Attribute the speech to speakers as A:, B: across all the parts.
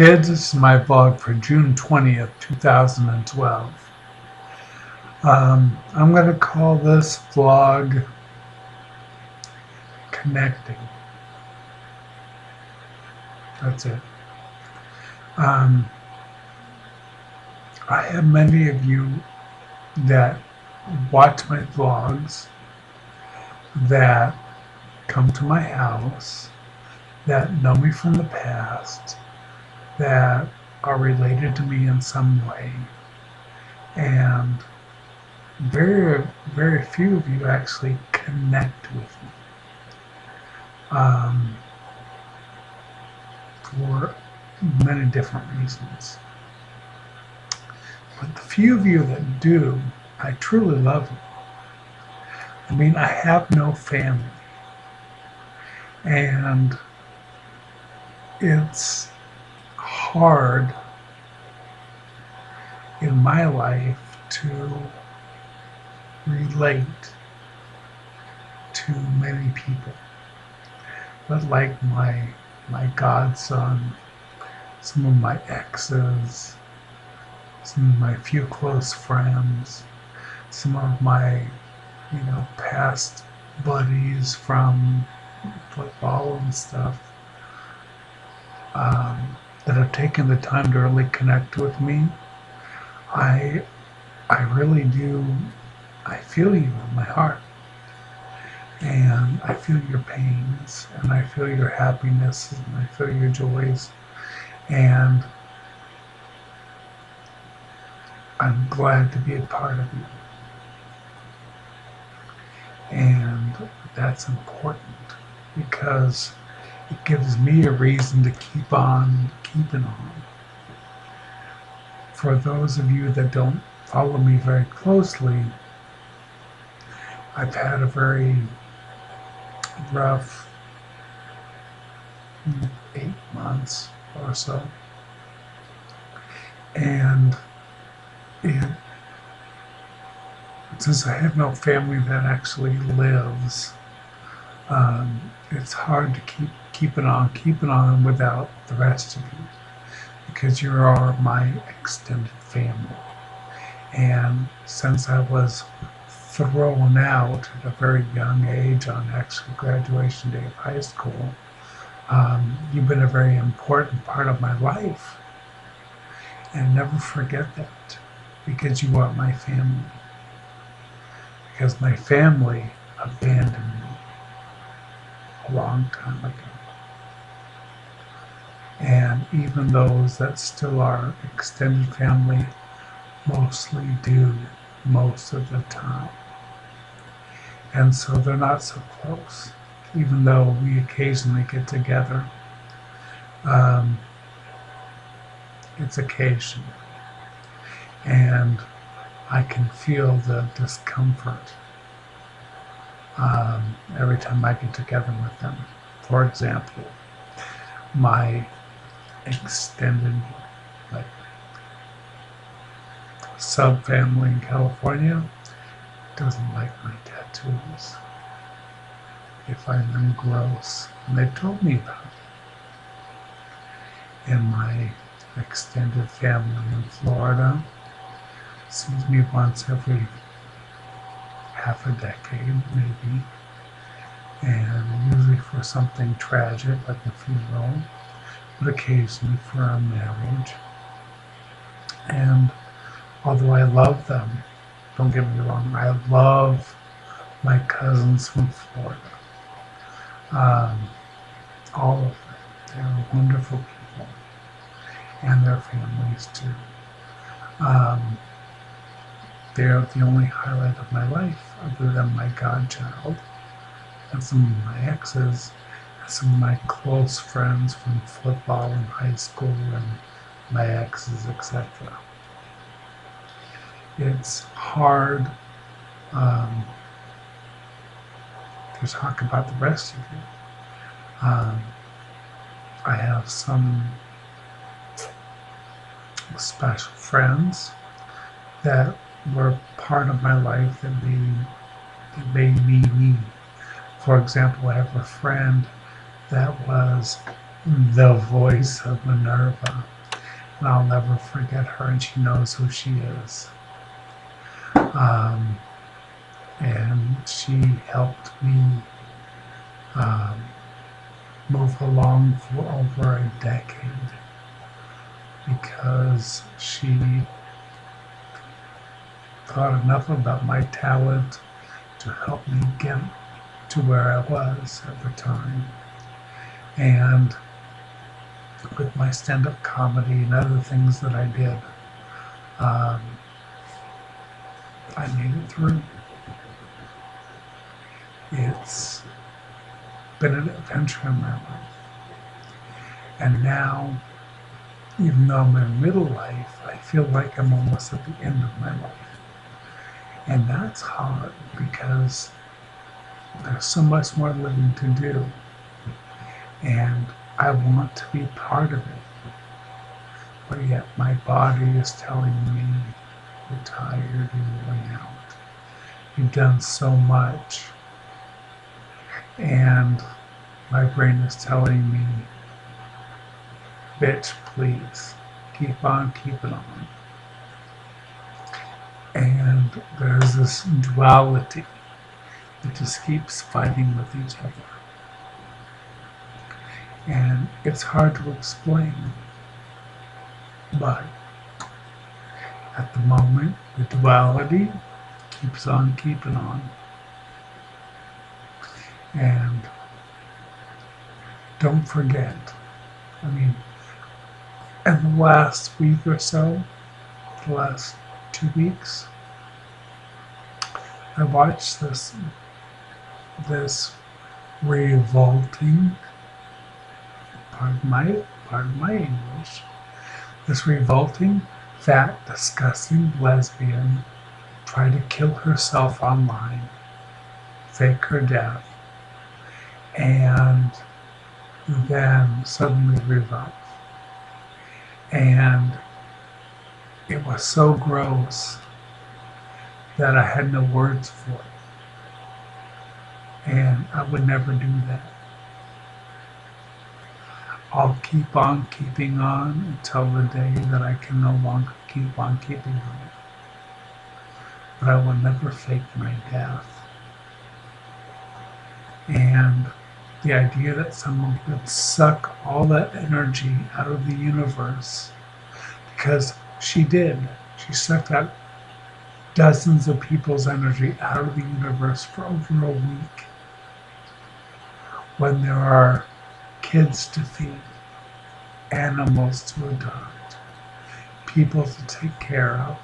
A: kids, this is my vlog for June 20th, 2012. I'm going to call this vlog Connecting. That's it. I have many of you that watch my vlogs, that come to my house, that know me from the past, that are related to me in some way, and very, very few of you actually connect with me for many different reasons. But the few of you that do, I truly love you. I mean, I have no family, and it's hard in my life to relate to many people. But like my godson, some of my exes, some of my few close friends, some of my past buddies from football and stuff, that have taken the time to really connect with me. I really do. I feel you in my heart, and I feel your pains, and I feel your happiness, and I feel your joys, and I'm glad to be a part of you. And that's important because it gives me a reason to keep on keeping on. For those of you that don't follow me very closely, I've had a very rough 8 months or so. And since I have no family that actually lives, it's hard to keep it on without the rest of you, because you are my extended family. And since I was thrown out at a very young age on actually graduation day of high school, you've been a very important part of my life. And never forget that, because you are my family. Because my family abandoned me a long time ago. And even those that still are extended family mostly do most of the time. And so they're not so close, even though we occasionally get together. It's occasional. And I can feel the discomfort every time I get together with them. For example, my extended sub-family in California doesn't like my tattoos. They find them gross, and they've told me about it. And my extended family in Florida sees me once every half a decade, maybe, and usually for something tragic like a funeral, but occasionally for a marriage. And although I love them, don't get me wrong, I love my cousins from Florida. All of them. They're wonderful people, and their families too. They're the only highlight of my life, other than my godchild, and some of my exes, and some of my close friends from football and high school, and my exes, etc. It's hard to talk about the rest of you. I have some special friends that were part of my life that made me me. For example, I have a friend that was the voice of Minerva. And I'll never forget her, and she knows who she is. Um, and she helped me um, move along for over a decade because she thought enough about my talent to help me get to where I was at the time. And with my stand-up comedy and other things that I did, um, I made it through. It's been an adventure in my life. And now, even though I'm in middle life, I feel like I'm almost at the end of my life. And that's hard because there's so much more living to do. And I want to be part of it. But yet my body is telling me, you're tired, you're worn out. You've done so much. And my brain is telling me, bitch, please, keep on keeping on. And there's this duality that just keeps fighting with each other. And it's hard to explain. But at the moment, the duality keeps on keeping on. And don't forget, I mean, in the last week or so, the last 2 weeks, I watched this revolting, pardon my English, this revolting, fat, disgusting lesbian try to kill herself online, fake her death, and then suddenly revive. And it was so gross that I had no words for it. And I would never do that. I'll keep on keeping on until the day that I can no longer keep on keeping on. But I will never fake my death. And the idea that someone could suck all that energy out of the universe, because she did. She sucked out dozens of people's energy out of the universe for over a week. When there are kids to feed, animals to adopt, people to take care of,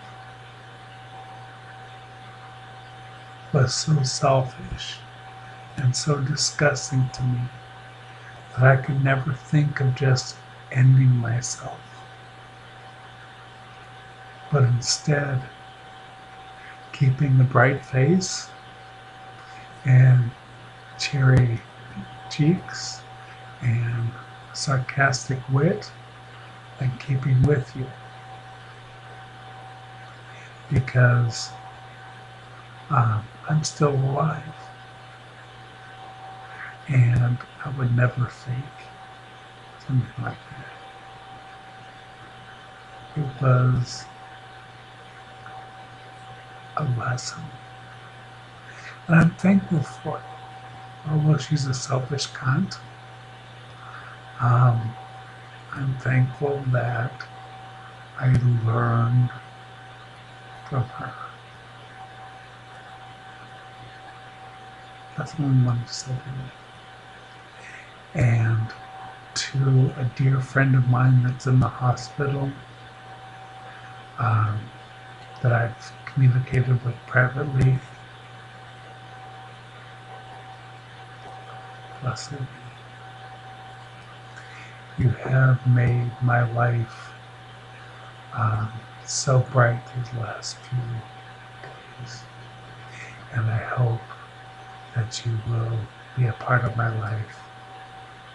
A: was so selfish and so disgusting to me that I could never think of just ending myself. But instead, keeping a bright face and cheery cheeks and sarcastic wit and keeping with you. Because I'm still alive. And I would never fake something like that. It was a lesson. And I'm thankful for it. Although she's a selfish cunt, I'm thankful that I learned from her. That's what I wanted to say today. And to a dear friend of mine that's in the hospital, that I've communicated with privately, blessed be. You have made my life so bright these last few days. And I hope that you will be a part of my life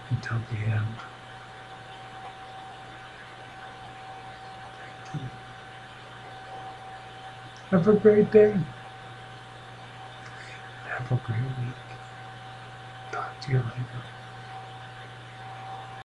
A: until the end. Thank you. Have a great day. Have a great week. Talk to you later.